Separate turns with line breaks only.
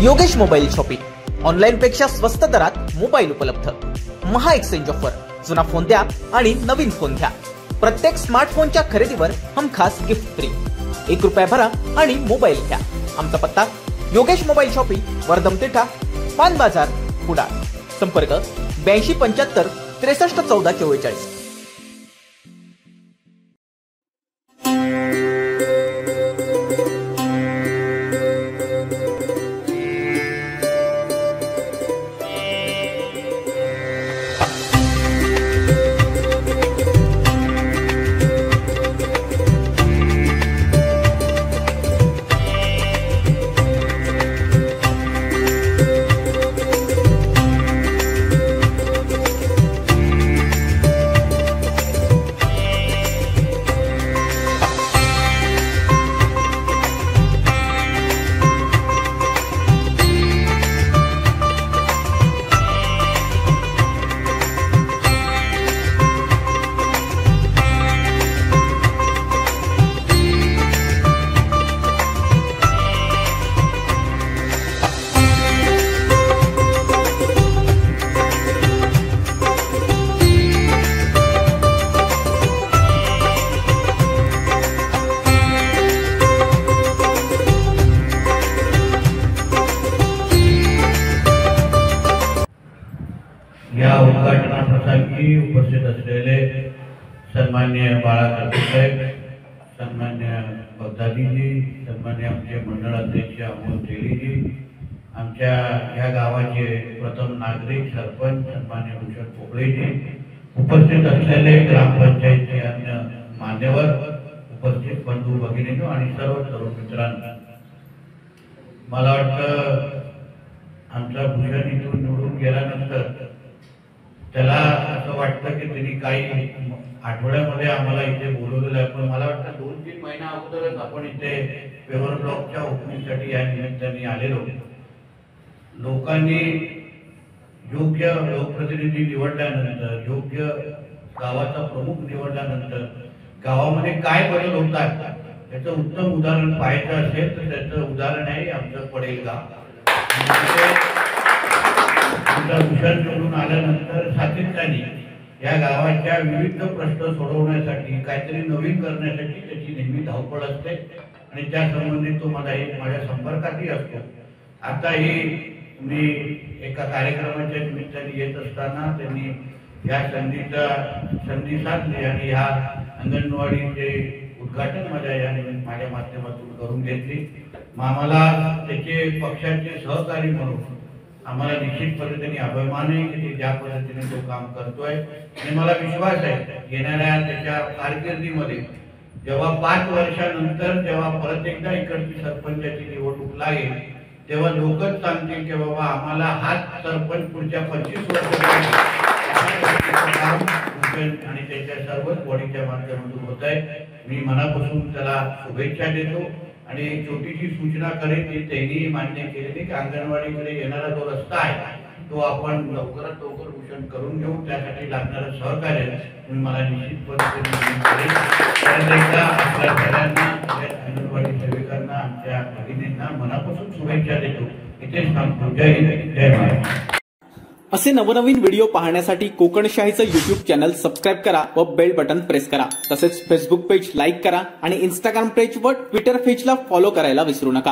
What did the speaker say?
Yogesh mobile shopping online पेक्षा स्वस्त दरात मोबाईल उपलब्ध। महा एक्सचेंज ऑफर, जुना फोन द्या आणि नवीन फोन घ्या। प्रत्येक स्मार्टफोनच्या खरेदीवर हमखास गिफ्ट फ्री। 1 रुपया भरा आणि मोबाईल घ्या। आमचा पत्ता योगेश मोबाईल शॉपिंग, वर्धम तिठा, पान बाजार, कुडाळ। संपर्क 8275 63 14 44।
या उद्घाटनाप्रसंगी उपस्थित असलेले सन्मान्य बाळासाहेब साहेब, सन्मान्य बगदादीजी, सन्मान्य आमचे मंडळ अध्यक्ष अमोल तेलीजी, आमच्या या गावाचे प्रथम नागरिक सरपंच सन्मान्य भूषण पोकळेजी, उपस्थित असलेले ग्रामपंचायतचे अन्य मान्यवर, उपस्थित बंधू भगिनींनो आणि सर्व तरुण मित्रांनो, मला वाटतं आमचा भूषण इथून निवडून गेल्यानंतर त्याला असं वाटतं की त्यांनी काही आठवड्यामध्ये आम्हाला इथे बोलवलेलं आहे, पण मला वाटतं 2-3 महिना अगोदरच आपण इथे पेवर ब्लॉकच्या ओपनिंगसाठी या निमित्ताने आलेलो। लोकांनी योग्य लोकप्रतिनिधी निवडल्यानंतर, योग्य गावाचा प्रमुख निवडल्यानंतर गावामध्ये काय बदल होतात याचं उत्तम उदाहरण पाहायचं असेल तर त्याचं उदाहरण आहे आमचं पडेल गाव। भूषण निवडून आल्यानंतर सातत्याने या गावाच्या विविध प्रश्न सोडवण्यासाठी, काहीतरी नवीन करण्यासाठी त्याची नेहमी धावपळ असते आणि त्या संबंधित तो माझ्या संपर्कातही असतो। आताही मी एका कार्यक्रमाच्या निमित्ताने येत असताना त्यांनी या संधी साधली आणि ह्या अंगणवाडीचे उद्घाटन माझ्या माध्यमातून करून घेतली। आम्हाला त्याचे पक्षाचे सहकारी म्हणून आम्हाला निश्चित पद्धतीने अभिमान आहे की ते ज्या पद्धतीने तो काम करतोय आणि मला विश्वास आहे येणाऱ्या त्याच्या कारकिर्दीमध्ये जेव्हा 5 वर्षानंतर जेव्हा परत एकदा इकडची सरपंचाची निवडणूक लागेल तेव्हा लोकच सांगतील की बाबा आम्हाला हाच सरपंच पुढच्या 25 वर्षांसाठी आणि त्याच्या सर्वच बॉडीच्या माध्यमातून होत आहे। मी मनापासून त्याला शुभेच्छा देतो आणि एक छोटीशी सूचना करेन की त्यांनी मान्य केलेली की अंगणवाडीकडे येणारा जो रस्ता आहे तो आपण लवकरात लवकर भूषण करून घेऊ, त्यासाठी लागणारं सहकार्य मी मला निश्चित पद्धतीने करेन। आपल्या सगळ्यांना, अंगणवाडी सेविकांना, आमच्या भगिनींना मनापासून शुभेच्छा देतो। इथेच थांबतो। जय हिंद, जय महाराष्ट्र।
असे नवनवीन व्हिडिओ पाहण्यासाठी कोकणशाहीचं YouTube चॅनल सबस्क्राइब करा व बेल बटन प्रेस करा। तसेच फेसबुक पेज लाईक करा आणि इंस्टाग्राम पेज व ट्विटर पेजला फॉलो करायला विसरू नका।